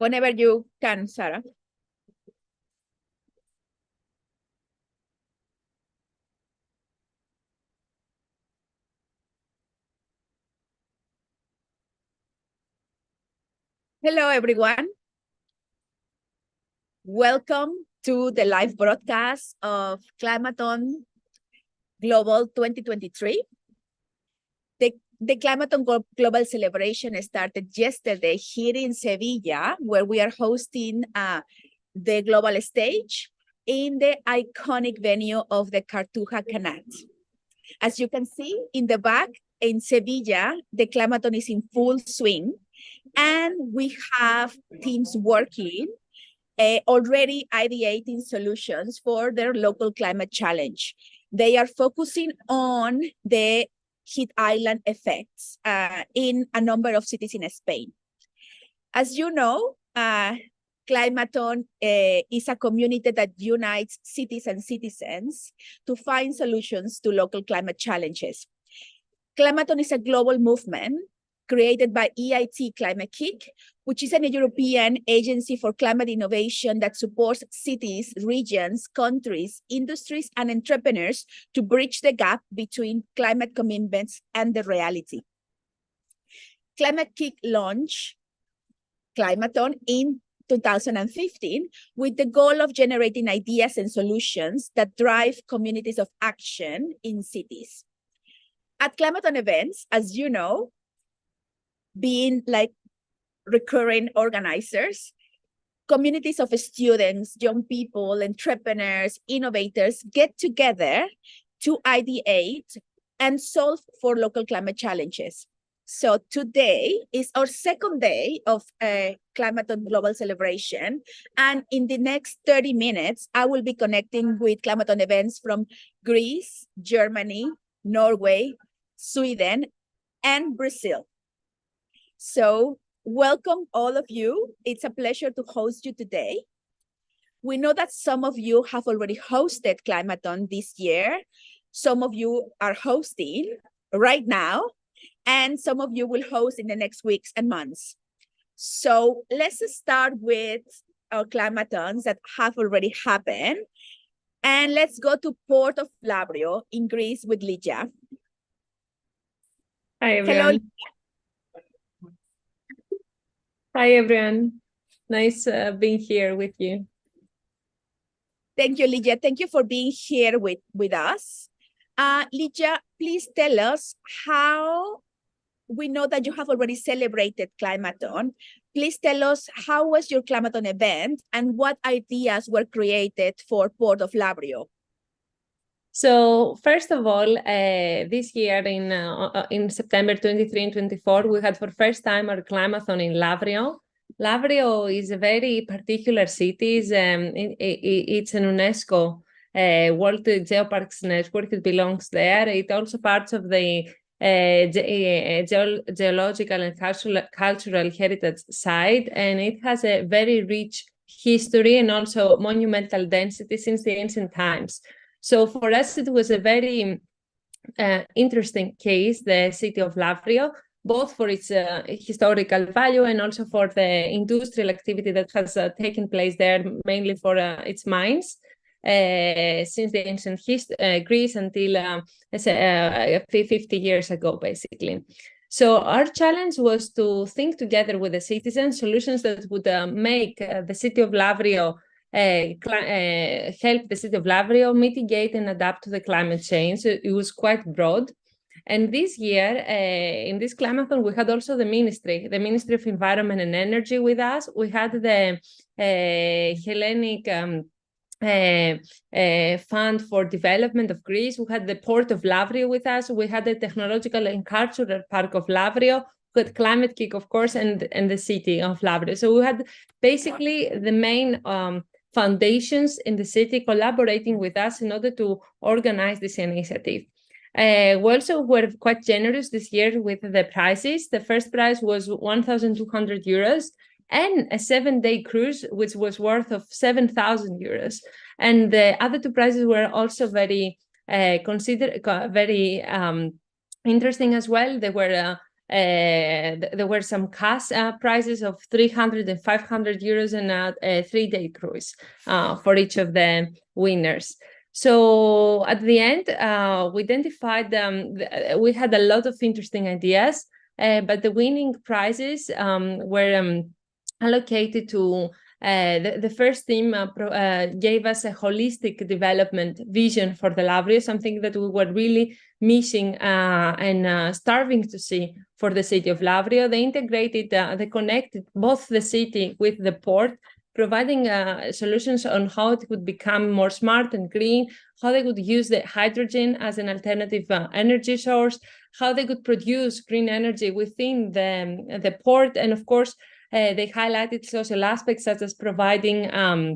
Whenever you can, Sarah. Hello, everyone. Welcome to the live broadcast of Climathon Global 2023. The Climathon Global celebration started yesterday here in Sevilla, where we are hosting the global stage in the iconic venue of the Cartuja Canal. As you can see in the back, in Sevilla, the Climathon is in full swing, and we have teams working, already ideating solutions for their local climate challenge. They are focusing on the heat island effects in a number of cities in Spain. As you know, Climathon is a community that unites cities and citizens to find solutions to local climate challenges. Climathon is a global movement created by EIT Climate-KIC, which is a European agency for climate innovation that supports cities, regions, countries, industries, and entrepreneurs to bridge the gap between climate commitments and the reality. Climate-KIC launched Climathon in 2015 with the goal of generating ideas and solutions that drive communities of action in cities. At Climathon events, as you know, being like recurring organizers, communities of students, young people, entrepreneurs, innovators get together to ideate and solve for local climate challenges. So today is our second day of Climathon Global Celebration. And in the next 30 minutes, I will be connecting with Climathon events from Greece, Germany, Norway, Sweden, and Brazil. So welcome all of you. It's a pleasure to host you today. We know that some of you have already hosted Climathon this year. Some of you are hosting right now, and some of you will host in the next weeks and months. So let's start with our Climathons that have already happened. And let's go to Port of Lavrio in Greece with Lydia. Hi, everyone. Hello. Hi, everyone. Nice being here with you. Thank you, Lydia. Thank you for being here with us. Lydia, please tell us how we know that you have already celebrated Climathon. Please tell us how was your Climathon event and what ideas were created for Port of Lavrio? So first of all, this year in September 23 and 24, we had for first time our Climathon in Lavrio. Lavrio is a very particular city. It's an UNESCO World Geoparks Network. It belongs there. It's also part of the geological and cultural heritage site, and it has a very rich history and also monumental density since the ancient times. So for us, it was a very interesting case, the city of Lavrio, both for its historical value and also for the industrial activity that has taken place there, mainly for its mines since the ancient Greece until 50 years ago, basically. So our challenge was to think together with the citizens solutions that would make the city of Lavrio help the city of Lavrio mitigate and adapt to the climate change. So it was quite broad. And this year, in this Climathon, we had also the Ministry of Environment and Energy with us. We had the Hellenic Fund for Development of Greece. We had the Port of Lavrio with us. We had the Technological and Cultural Park of Lavrio. We had Climate-KIC, of course, and the city of Lavrio. So we had basically the main foundations in the city collaborating with us in order to organize this initiative. We also were quite generous this year with the prizes. The first prize was 1,200 euros and a 7-day cruise, which was worth of 7,000 euros. And the other two prizes were also very interesting as well. They were there were some cash prizes of 300 and 500 euros and a 3-day cruise for each of the winners. So at the end, we identified we had a lot of interesting ideas, but the winning prizes were allocated to the first team gave us a holistic development vision for the Lavrio, something that we were really missing and starving to see for the city of Lavrio. They integrated, they connected both the city with the port, providing solutions on how it could become more smart and green, how they could use the hydrogen as an alternative energy source, how they could produce green energy within the port, and of course, they highlighted social aspects such as providing a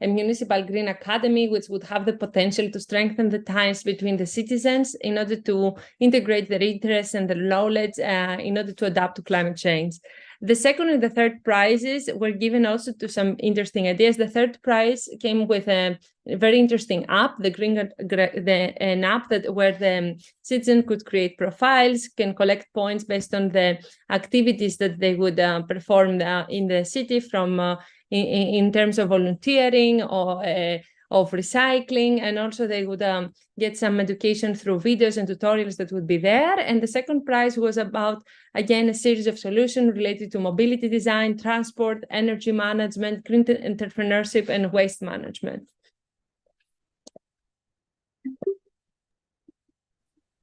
municipal green academy, which would have the potential to strengthen the ties between the citizens in order to integrate their interests and their knowledge in order to adapt to climate change. The second and the third prizes were given also to some interesting ideas. The third prize came with a very interesting app, an app where the citizen could create profiles, can collect points based on the activities that they would perform in the city from in terms of volunteering or of recycling, and also they would get some education through videos and tutorials that would be there. And the second prize was about, again, a series of solutions related to mobility design, transport, energy management, green entrepreneurship, and waste management.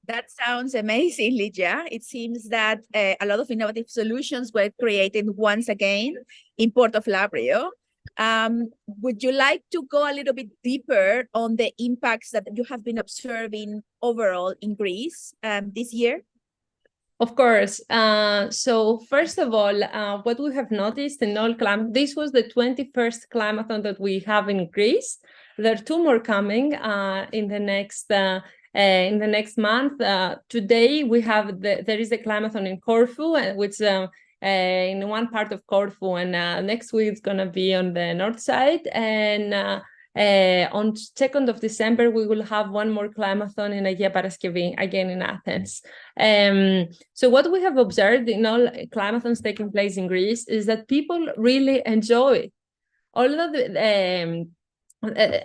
That sounds amazing, Lydia. It seems that a lot of innovative solutions were created once again in Port of Lavrio. Would you like to go a little bit deeper on the impacts that you have been observing overall in Greece this year? Of course. So first of all, what we have noticed in all this was the 21st Climathon that we have in Greece. There are 2 more coming in the next month. Today we have there is a Climathon in Corfu, which in one part of Corfu, and next week it's going to be on the north side. And on 2nd of December, we will have one more Climathon in Agia Paraskevi, again in Athens. So what we have observed in all Climathons taking place in Greece is that people really enjoy it.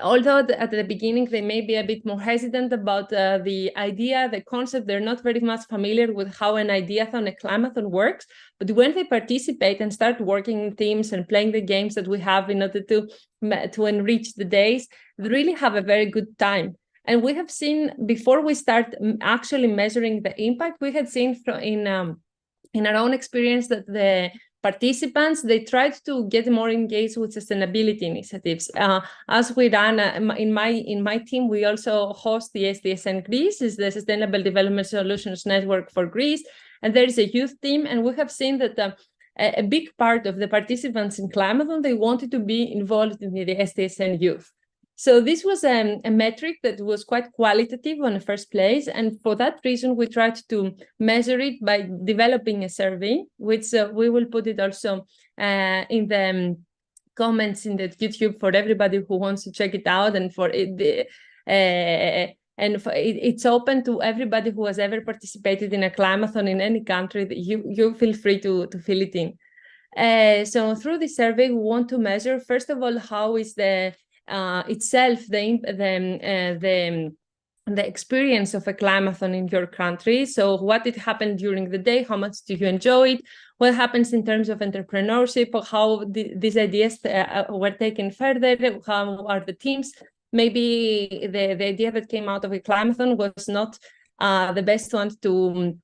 Although at the beginning they may be a bit more hesitant about the idea, the concept, they're not very much familiar with how an ideathon, a Climathon works. But when they participate and start working in teams and playing the games that we have in order to enrich the days, they really have a very good time. And we have seen, before we start actually measuring the impact, we had seen in our own experience that the participants, they tried to get more engaged with sustainability initiatives. As we run in my team, we also host the SDSN Greece, is the Sustainable Development Solutions Network for Greece, and there is a youth team, and we have seen that a big part of the participants in Climathon, they wanted to be involved in the SDSN youth. So this was a metric that was quite qualitative in the first place. And for that reason, we tried to measure it by developing a survey, which we will put it also in the comments in the YouTube for everybody who wants to check it out. And it's open to everybody who has ever participated in a Climathon in any country. That you feel free to fill it in. So through the survey, we want to measure, first of all, how is the itself the experience of a Climathon in your country. So what did happen during the day? How much do you enjoy it? What happens in terms of entrepreneurship? How these ideas were taken further? How are the teams? Maybe the idea that came out of a Climathon was not the best one to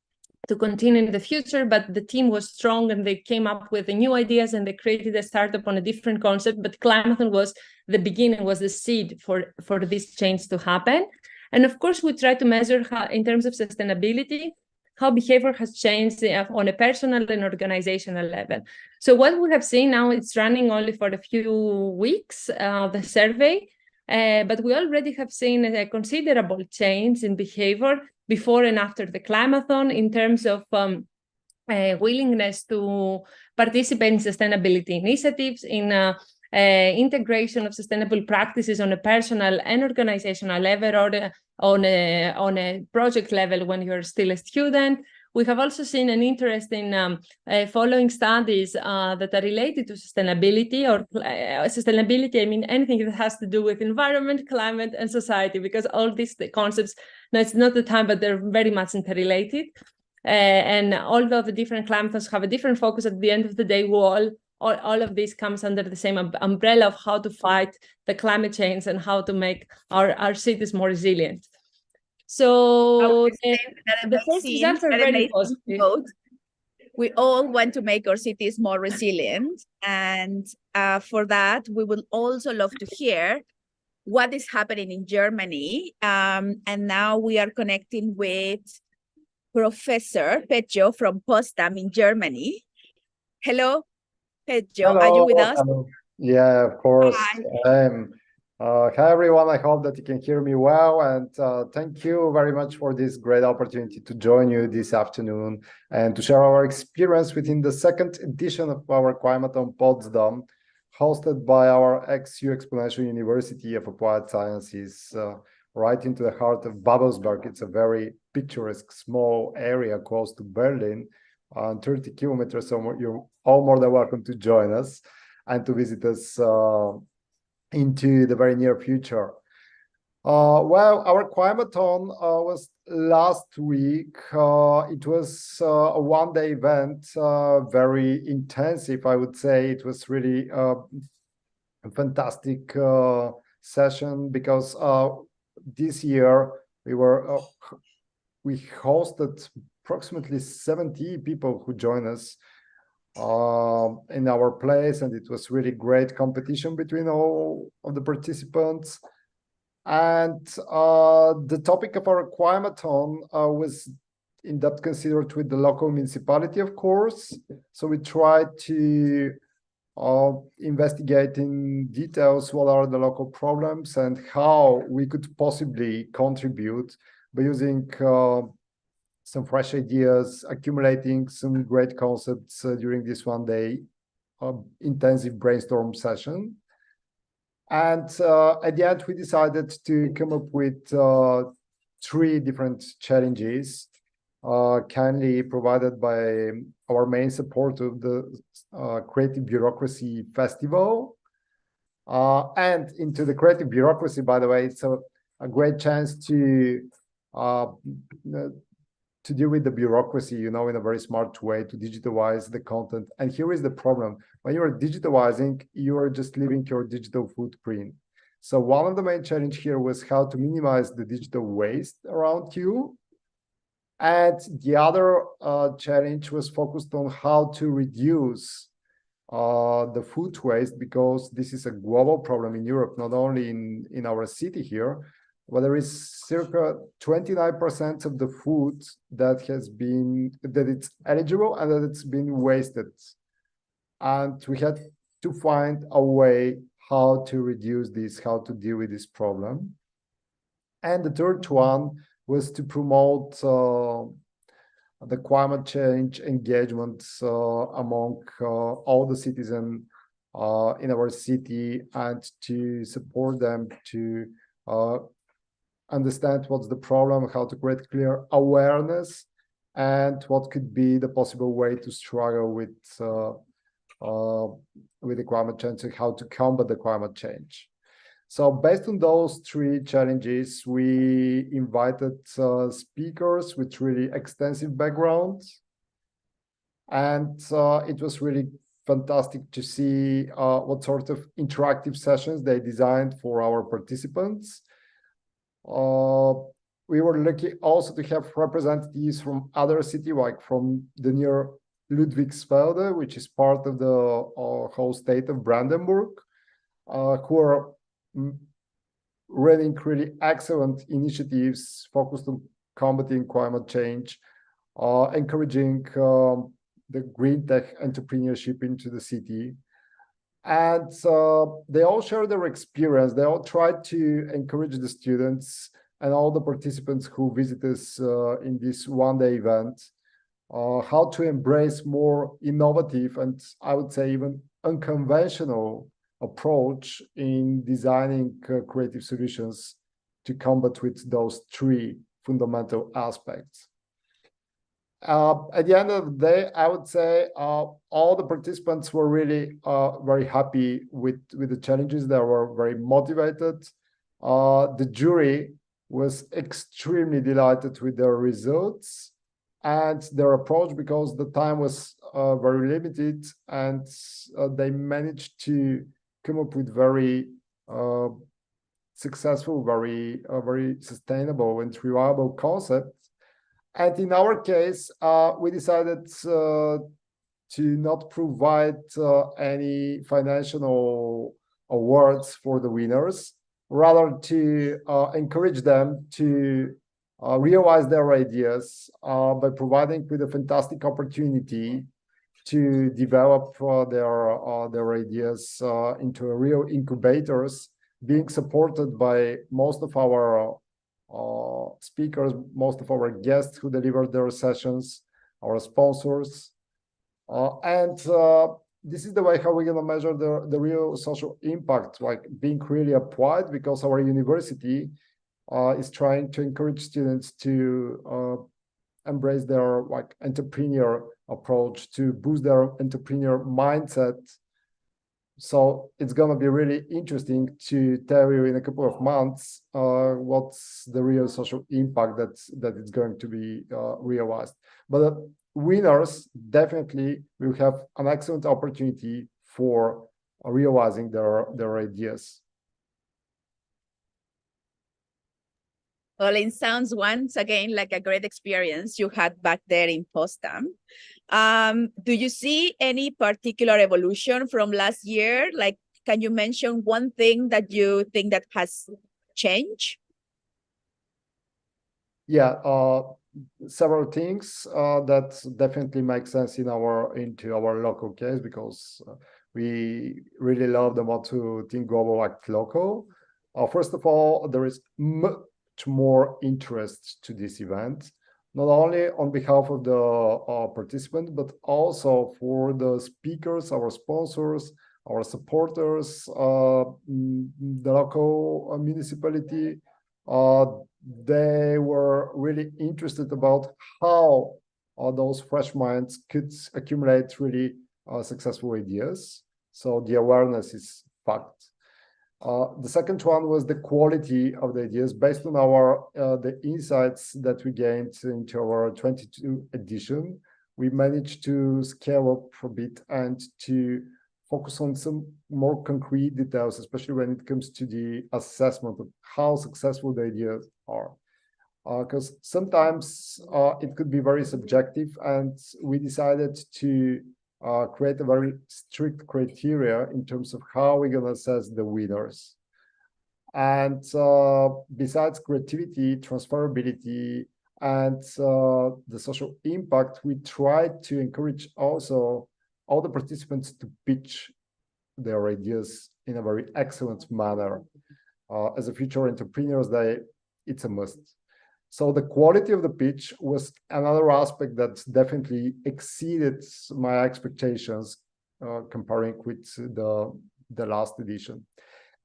continue in the future, but the team was strong and they came up with the new ideas and they created a startup on a different concept. But Climathon was the beginning, was the seed for this change to happen. And of course, we try to measure how, in terms of sustainability, how behavior has changed on a personal and organizational level. So what we have seen now, it's running only for a few weeks, the survey, but we already have seen a considerable change in behavior before and after the Climathon in terms of willingness to participate in sustainability initiatives, in integration of sustainable practices on a personal and organizational level, or on a project level when you're still a student. We have also seen an interest in following studies that are related to sustainability or sustainability. I mean, anything that has to do with environment, climate, and society, because all these concepts, no, it's not the time, but they're very much interrelated. And although the different climathons have a different focus, at the end of the day, all of this comes under the same umbrella of how to fight the climate change and how to make our cities more resilient. So the first results are very positive. Quote. We all want to make our cities more resilient. And for that, we would also love to hear what is happening in Germany. And now we are connecting with Professor Petyo from Potsdam in Germany. Hello, Petyo, Hello. are you with us? Yeah, of course. Hi. Hi, everyone. I hope that you can hear me well. And thank you very much for this great opportunity to join you this afternoon and to share our experience within the second edition of our Climathon Potsdam, hosted by our XU Exponential University of Applied Sciences, right into the heart of Babelsberg. It's a very picturesque small area close to Berlin, 30 kilometers. So you're all more than welcome to join us and to visit us into the very near future. Well, our Climathon was last week. It was a one-day event, very intensive, I would say. It was really a fantastic session because this year we hosted approximately 70 people who joined us in our place, and it was really great competition between all of the participants. And the topic of our Climathon was in depth considered with the local municipality, of course. So we tried to investigate in details what are the local problems and how we could possibly contribute by using some fresh ideas, accumulating some great concepts during this one-day intensive brainstorm session. And at the end, we decided to come up with 3 different challenges, kindly provided by our main supporter of the Creative Bureaucracy Festival. And into the Creative Bureaucracy, by the way, it's a great chance to deal with the bureaucracy, you know, in a very smart way, to digitalize the content. And here is the problem. When you're digitalizing, you are just leaving your digital footprint. So one of the main challenges here was how to minimize the digital waste around you. And the other challenge was focused on how to reduce the food waste, because this is a global problem in Europe, not only in our city here. Well, there is circa 29% of the food that it's eligible and that it's been wasted. And we had to find a way how to reduce this, how to deal with this problem. And the third one was to promote the climate change engagement among all the citizens in our city, and to support them to understand what's the problem, how to create clear awareness, and what could be the possible way to struggle with the climate change and how to combat the climate change. So based on those 3 challenges, we invited speakers with really extensive backgrounds. And it was really fantastic to see what sort of interactive sessions they designed for our participants. We were lucky also to have representatives from other cities, like from the near Ludwigsfelde, which is part of the whole state of Brandenburg, who are running really excellent initiatives focused on combating climate change, encouraging the green tech entrepreneurship into the city. And they all share their experience. They all tried to encourage the students and all the participants who visit us in this one-day event, how to embrace more innovative and, I would say, even unconventional approach in designing creative solutions to combat with those 3 fundamental aspects. At the end of the day, I would say all the participants were really very happy with the challenges. They were very motivated. The jury was extremely delighted with their results and their approach, because the time was very limited, and they managed to come up with very successful, very sustainable and reliable concepts. And in our case, we decided to not provide any financial awards for the winners, rather to encourage them to realize their ideas by providing with a fantastic opportunity to develop their ideas into real incubators, being supported by most of our speakers, most of our guests who delivered their sessions, our sponsors. And this is the way how we're going to measure the real social impact, like being really applied, because our university is trying to encourage students to embrace their like entrepreneur approach, to boost their entrepreneur mindset. So it's going to be really interesting to tell you in a couple of months what's the real social impact that is going to be realized. But winners definitely will have an excellent opportunity for realizing their ideas. Well, it sounds once again like a great experience you had back there in Potsdam. Do you see any particular evolution from last year? Like, can you mention one thing that you think that has changed? Yeah, several things that definitely make sense into our local case, because we really love the motto "Think Global, Act Local." First of all, there is much more interest to this event, not only on behalf of the participants, but also for the speakers, our sponsors, our supporters, the local municipality. They were really interested about how those fresh minds could accumulate really successful ideas. So the awareness is fact. The second one was the quality of the ideas based on the insights that we gained into our 22 edition. We managed to scale up a bit and to focus on some more concrete details, especially when it comes to the assessment of how successful the ideas are. Because sometimes it could be very subjective, and we decided to create a very strict criteria in terms of how we're going to assess the winners. And besides creativity, transferability, and the social impact, we tried to encourage also all the participants to pitch their ideas in a very excellent manner. As a future entrepreneurs, it's a must. So the quality of the pitch was another aspect that definitely exceeded my expectations comparing with the last edition.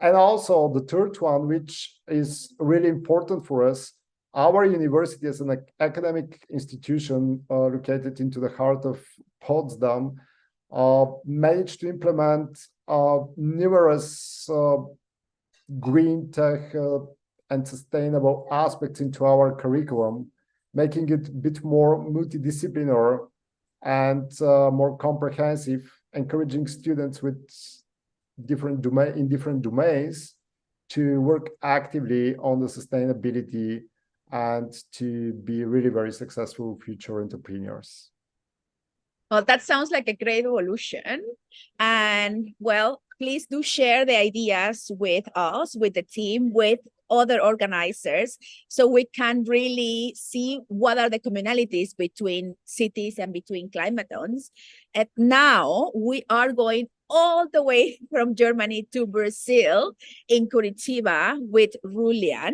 And also the third one, which is really important for us, our university as an academic institution located into the heart of Potsdam managed to implement numerous green tech and sustainable aspects into our curriculum, making it a bit more multidisciplinary and more comprehensive, encouraging students with different domains to work actively on the sustainability and to be really very successful future entrepreneurs. Well, that sounds like a great evolution. And well, please do share the ideas with us, with the team, with other organizers, so we can really see what are the commonalities between cities and between climathons. And now we are going all the way from Germany to Brazil in Curitiba with Rulian,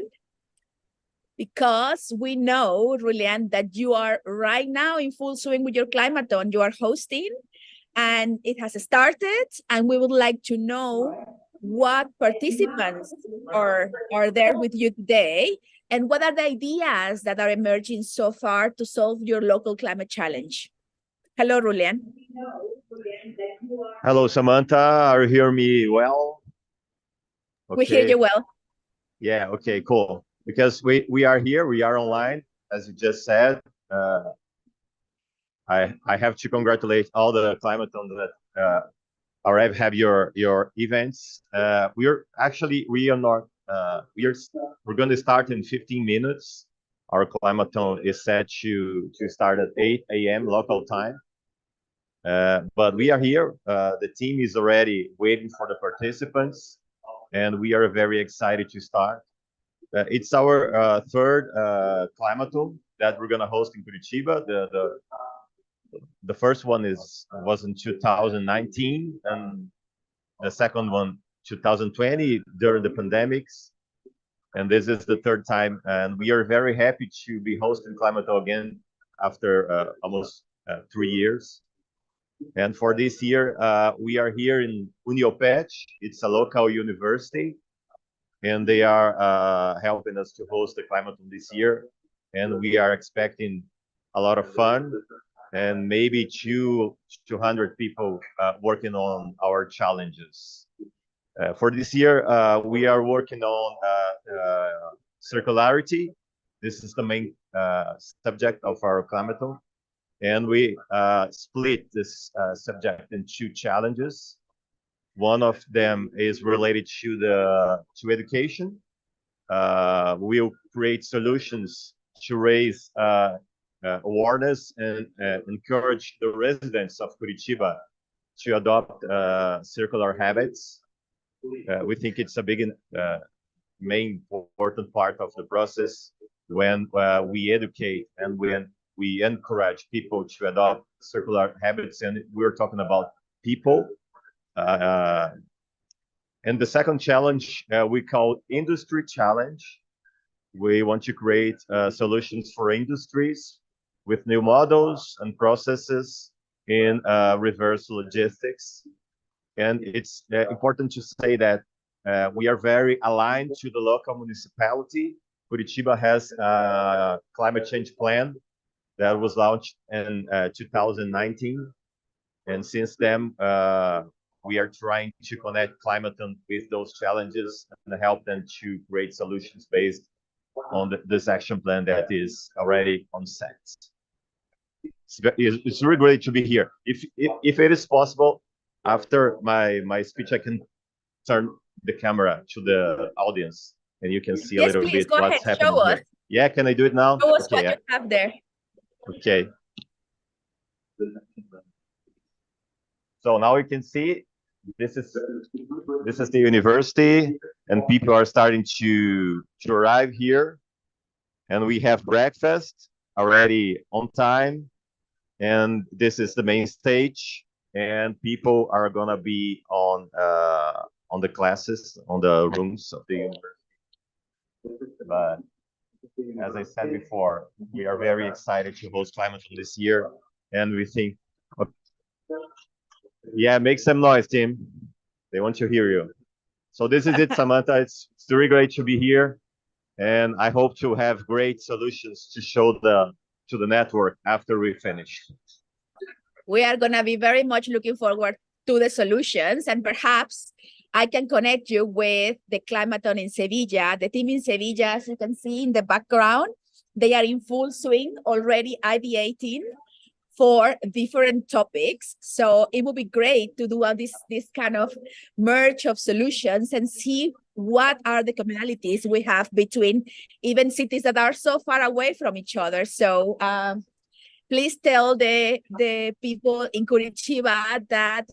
because we know, Rulian, that you are right now in full swing with your Climathon. You are hosting, and it has started, and we would like to know what participants are there with you today, and what are the ideas that are emerging so far to solve your local climate challenge. Hello, Rulian. Hello, Samantha. Are you hearing me well? Okay. We hear you well. Yeah, okay, cool. Because we are here, we are online, as you just said. I have to congratulate all the Climathon that already have your events. We're going to start in 15 minutes. Our Climathon is set to start at 8 a.m. local time. But we are here. The team is already waiting for the participants, and we are very excited to start. It's our third Climathon that we're going to host in Curitiba. The first one was in 2019, and the second one 2020 during the pandemics, and this is the third time. And we are very happy to be hosting Climathon again after almost 3 years. And for this year, we are here in Uniopet. It's a local university, and they are helping us to host the Climathon this year. And we are expecting a lot of fun and maybe 200 people working on our challenges. For this year, we are working on circularity. This is the main subject of our Climathon. And we split this subject in 2 challenges. One of them is related to education. We'll create solutions to raise awareness and encourage the residents of Curitiba to adopt circular habits. We think it's a big, main important part of the process when we educate and when we encourage people to adopt circular habits, and we're talking about people. And the second challenge we call Industry Challenge. We want to create solutions for industries with new models and processes in reverse logistics. And it's important to say that we are very aligned to the local municipality. Curitiba has a climate change plan that was launched in 2019. And since then, we are trying to connect Climathon with those challenges and help them to create solutions based on this action plan that is already on set. It's really great to be here. If it is possible, after my speech, I can turn the camera to the audience and you can see a little bit what's happening here. Yeah, can I do it now? Show us what you have there. Okay. So now you can see this is the university, and people are starting to arrive here, and we have breakfast already on time, and this is the main stage, and people are gonna be on the classes, on the rooms of the university. But as I said before, we are very excited to host Climathon this year, and we think, yeah, make some noise, Tim. They want to hear you. So this is it, Samantha. It's really great to be here, and I hope to have great solutions to show to the network after we finish. We are gonna be very much looking forward to the solutions, and perhaps I can connect you with the Climathon in Sevilla. The team in Sevilla, as you can see in the background, they are in full swing already ideating for different topics. So it would be great to do all this kind of merge of solutions and see what are the commonalities we have between even cities that are so far away from each other. So please tell the people in Curitiba that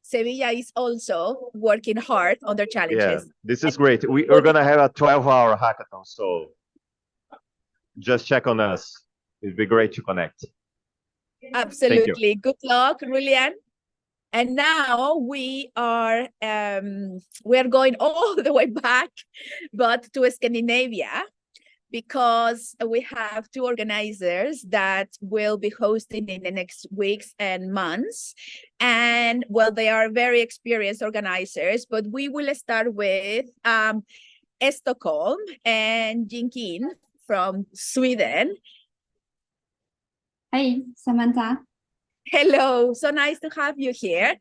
Sevilla is also working hard on their challenges. Yeah, this is great. We are going to have a 12-hour hackathon, so just check on us. It'd be great to connect. Absolutely. Good luck, Rulian. And now we are going all the way back, but to Scandinavia, because we have two organizers that will be hosting in the next weeks and months. And well, they are very experienced organizers, but we will start with Stockholm and Jinqin from Sweden. Hey, Samantha. Hello, so nice to have you here.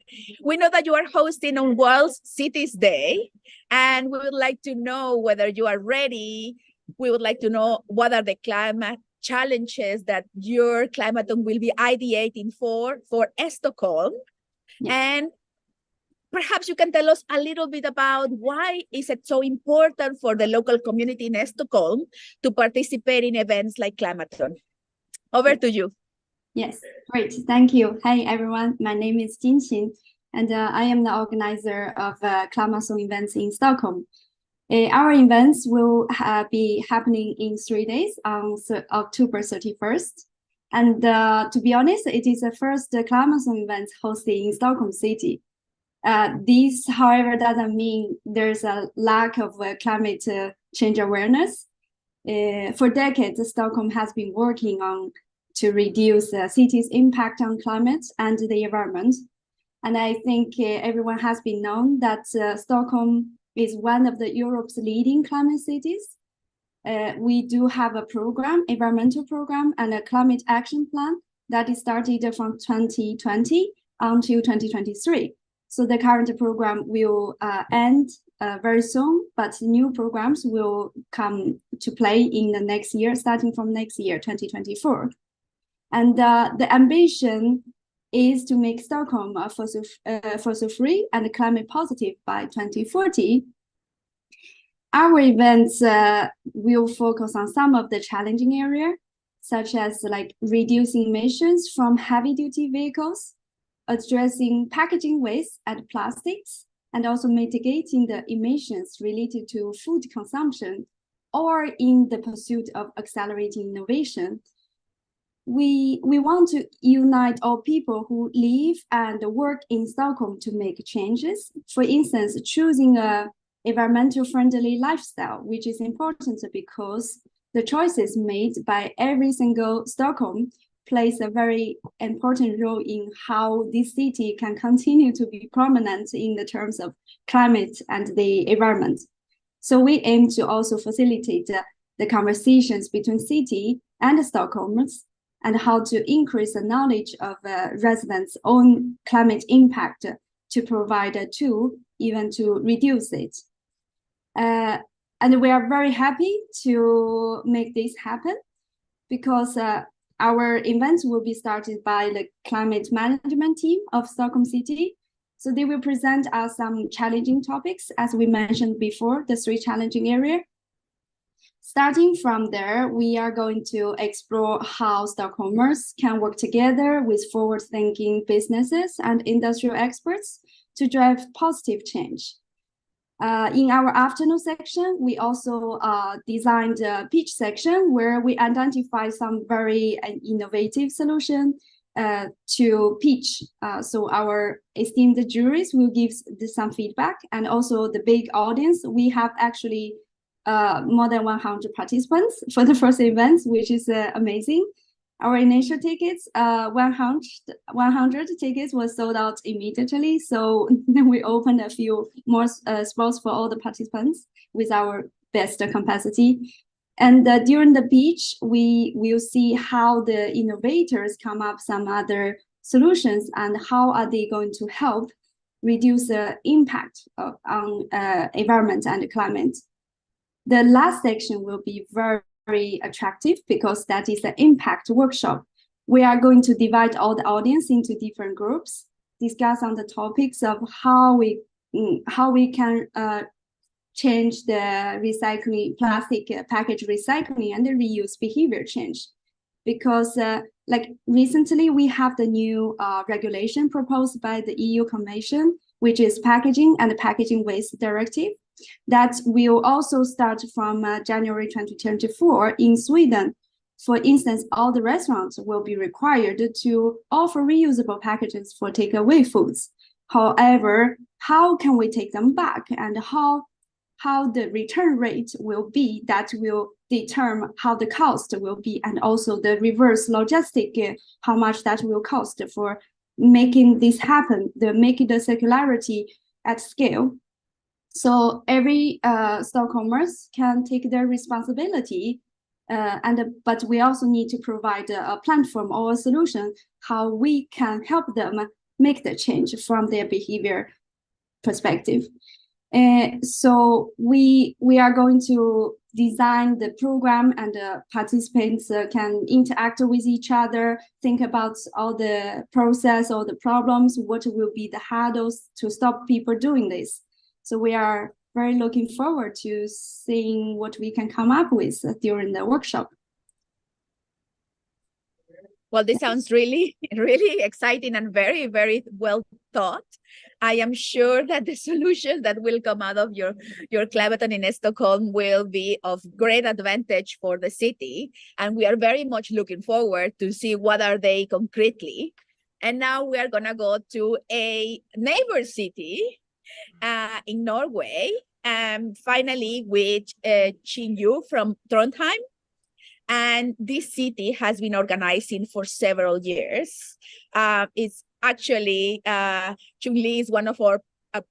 We know that you are hosting on World Cities Day, and we would like to know whether you are ready. We would like to know what are the climate challenges that your Climathon will be ideating for Stockholm. Yeah. And perhaps you can tell us a little bit about why is it so important for the local community in Stockholm to participate in events like Climathon. Over to you. Yes, great. Thank you. Hey, everyone. My name is Jinqin, and I am the organizer of Climathon events in Stockholm. Our events will be happening in 3 days on October 31st. And to be honest, it is the first Climathon event hosted in Stockholm City. This, however, doesn't mean there's a lack of climate change awareness. For decades, Stockholm has been working on to reduce the city's impact on climate and the environment. And I think everyone has been known that Stockholm is one of the Europe's leading climate cities. We do have a program, environmental program, and a climate action plan that is started from 2020 until 2023. So the current program will end very soon, but new programs will come to play in the next year, starting from next year, 2024. And the ambition is to make Stockholm fossil-free and climate positive by 2040. Our events will focus on some of the challenging areas, such as like reducing emissions from heavy-duty vehicles, addressing packaging waste and plastics, and also mitigating the emissions related to food consumption, or in the pursuit of accelerating innovation. We want to unite all people who live and work in Stockholm to make changes. For instance, choosing a environmental friendly lifestyle, which is important because the choices made by every single Stockholm plays a very important role in how this city can continue to be prominent in the terms of climate and the environment. So we aim to also facilitate the conversations between city and Stockholmers, and how to increase the knowledge of residents' own climate impact to provide a tool even to reduce it. And we are very happy to make this happen because our events will be started by the climate management team of Stockholm City. So they will present us some challenging topics, as we mentioned before, the 3 challenging areas. Starting from there, we are going to explore how Stockholmers can work together with forward-thinking businesses and industrial experts to drive positive change. In our afternoon section, we also designed a pitch section where we identify some very innovative solution to pitch. So our esteemed juries will give some feedback, and also the big audience. We have actually more than 100 participants for the first event, which is amazing. Our initial tickets, 100 tickets were sold out immediately. So then we opened a few more spots for all the participants with our best capacity. And during the pitch, we will see how the innovators come up some other solutions and how are they going to help reduce the impact on environment and climate. The last section will be very attractive because that is the impact workshop. We are going to divide all the audience into different groups, discuss on the topics of how we can change the recycling, plastic package recycling and the reuse behavior change. Because like recently we have the new regulation proposed by the EU Commission, which is Packaging and Packaging Waste Directive. That will also start from January 2024 in Sweden. For instance, all the restaurants will be required to offer reusable packages for takeaway foods. However, how can we take them back, and how the return rate will be, that will determine how the cost will be, and also the reverse logistic, how much that will cost for making this happen, making the circularity at scale. So every Stockholmers can take their responsibility, but we also need to provide a platform or a solution how we can help them make the change from their behavior perspective. So we are going to design the program, and the participants can interact with each other, think about all the process or the problems, what will be the hurdles to stop people doing this. So we are very looking forward to seeing what we can come up with during the workshop. Well, this sounds really, really exciting and very, very well thought. I am sure that the solutions that will come out of your Climathon in Stockholm will be of great advantage for the city. And we are very much looking forward to see what are they concretely. And now we are going to go to a neighbor city in Norway, finally with Jinqin from Trondheim. And this city has been organizing for several years. It's actually, Jinqin is one of our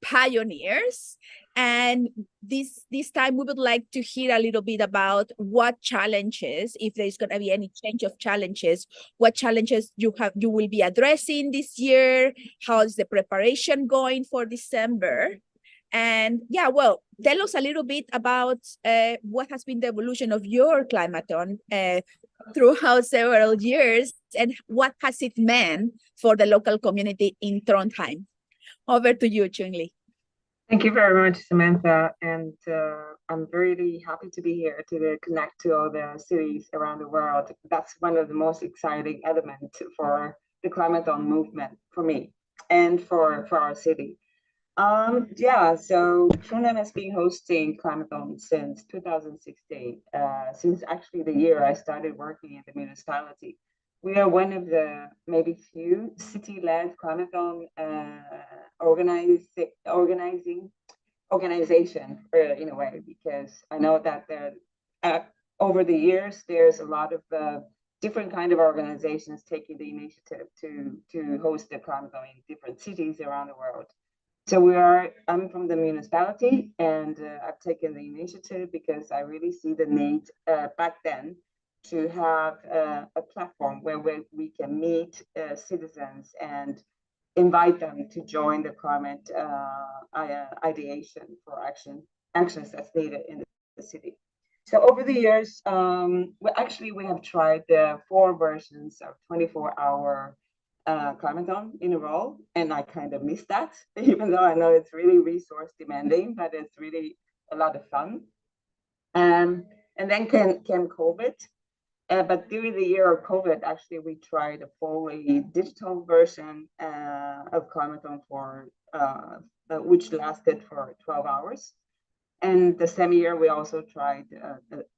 pioneers. And this time we would like to hear a little bit about what challenges, if there's going to be any change of challenges, what challenges you will be addressing this year, how is the preparation going for December? And yeah, well, tell us a little bit about what has been the evolution of your Climathon throughout several years, and what has it meant for the local community in Trondheim. Over to you, Jinqin. Thank you very much, Samantha. And I'm really happy to be here to connect to all the cities around the world. That's one of the most exciting elements for the Climathon movement for me and for our city. So Trondheim has been hosting Climathon since 2016, since actually the year I started working in the municipality. We are one of the maybe few city-led Climathon organization in a way, because I know that there over the years there's a lot of different kind of organizations taking the initiative to host the Climathon in different cities around the world. So I'm from the municipality, and I've taken the initiative because I really see the need back then to have a platform where we can meet citizens and invite them to join the climate ideation for actions that's needed in the city. So over the years, we have tried 4 versions of 24-hour Climathon in a row, and I kind of missed that, even though I know it's really resource demanding, but it's really a lot of fun. And then came COVID, but during the year of COVID, actually we tried a fully digital version of Climathon for which lasted for 12 hours. And the same year we also tried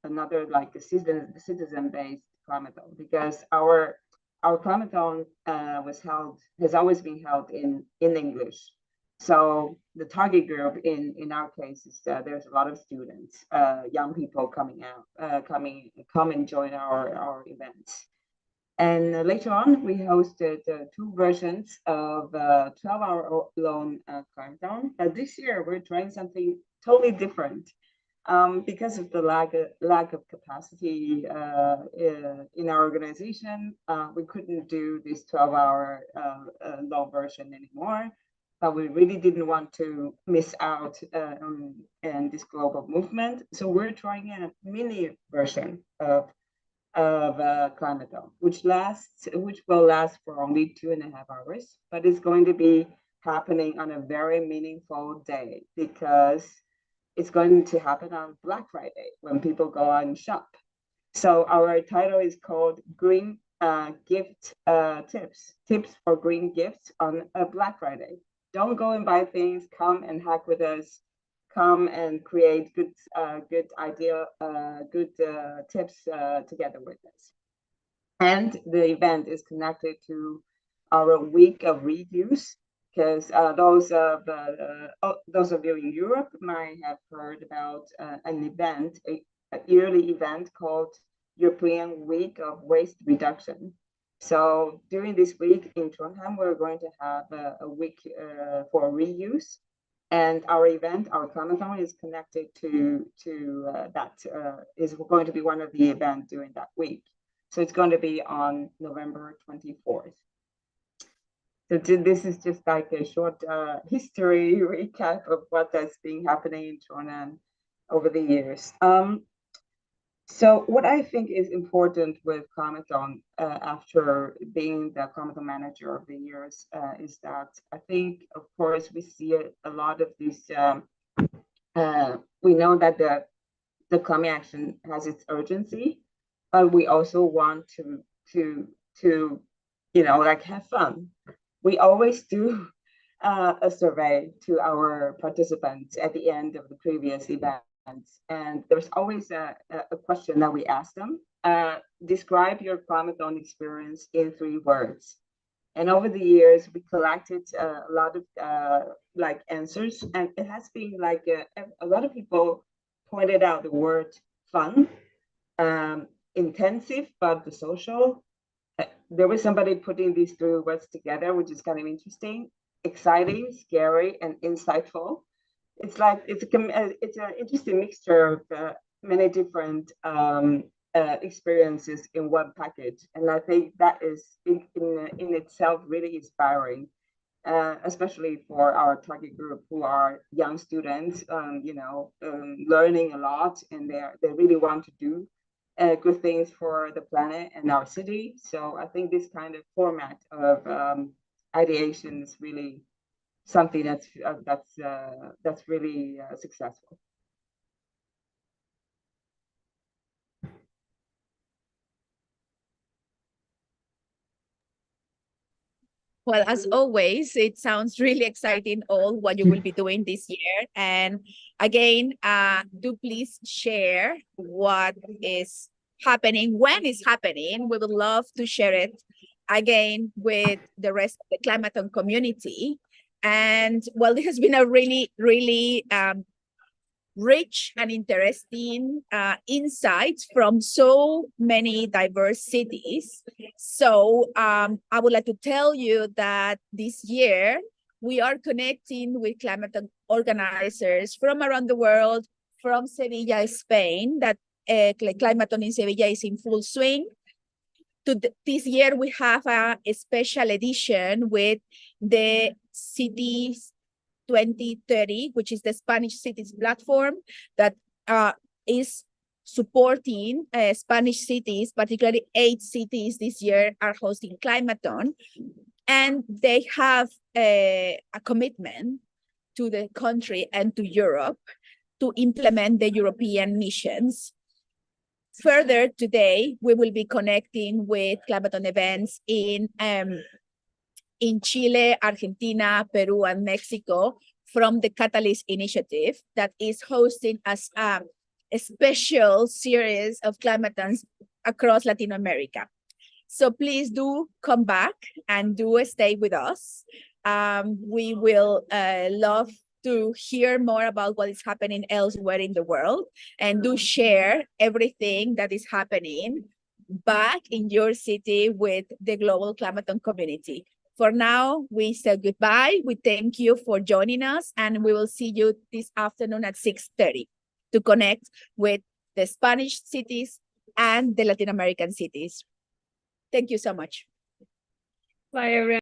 another like a citizen-based Climathon, because our Climathon has always been held in English. So the target group in our case is there's a lot of students, young people coming out, come and join our events. And later on, we hosted 2 versions of 12-hour long Climathon. But this year, we're trying something totally different. Because of the lack of capacity in our organization, we couldn't do this 12-hour long version anymore. But we really didn't want to miss out in this global movement. So we're trying a mini version of Climathon, which will last for only 2.5 hours, but it's going to be happening on a very meaningful day, because it's going to happen on Black Friday when people go out and shop. So our title is called Green Gift Tips for Green Gifts on a Black Friday. Don't go and buy things, come and hack with us, come and create good tips together with us. And the event is connected to our week of reuse, because those of you in Europe might have heard about an event yearly event called European Week of Waste Reduction. So during this week in Trondheim, we're going to have a week for reuse. And our event, our Climathon, is connected to that, is going to be one of the events during that week. So it's going to be on November 24th. So this is just like a short history recap of what has been happening in Trondheim over the years. So what I think is important with Climathon after being the Climathon manager of the years is that I think, of course, we see a lot of these, we know that the climate action has its urgency, but we also want to you know, like have fun. We always do a survey to our participants at the end of the previous event. And there's always a question that we ask them. Describe your Climathon experience in 3 words. And over the years, we collected a lot of like answers, and it has been like a lot of people pointed out the word fun, intensive, but the social. There was somebody putting these 3 words together, which is kind of interesting: exciting, scary, and insightful. It's like it's an interesting mixture of many different experiences in one package, and I think that is in itself really inspiring, especially for our target group who are young students, you know, learning a lot, and they really want to do good things for the planet and our city. So I think this kind of format of ideation is really something that's really successful. Well, as always, it sounds really exciting, all what you will be doing this year. And again, do please share what is happening, when it's happening. We would love to share it again with the rest of the Climathon community. And well, this has been a really, really rich and interesting insights from so many diverse cities. So I would like to tell you that this year we are connecting with Climathon organizers from around the world, from Sevilla, Spain, that Climathon in Sevilla is in full swing. This year we have a special edition with the cities 2030, which is the Spanish cities platform that is supporting Spanish cities, particularly 8 cities this year are hosting Climathon. And they have a commitment to the country and to Europe to implement the European missions. Further, today, we will be connecting with Climathon events in Chile, Argentina, Peru, and Mexico from the Catalyst Initiative that is hosting us a special series of Climathons across Latin America. So please do come back and do stay with us. We will love to hear more about what is happening elsewhere in the world, and do share everything that is happening back in your city with the global Climathon community. For now, we say goodbye. We thank you for joining us, and we will see you this afternoon at 6:30 to connect with the Spanish cities and the Latin American cities. Thank you so much. Bye, everyone.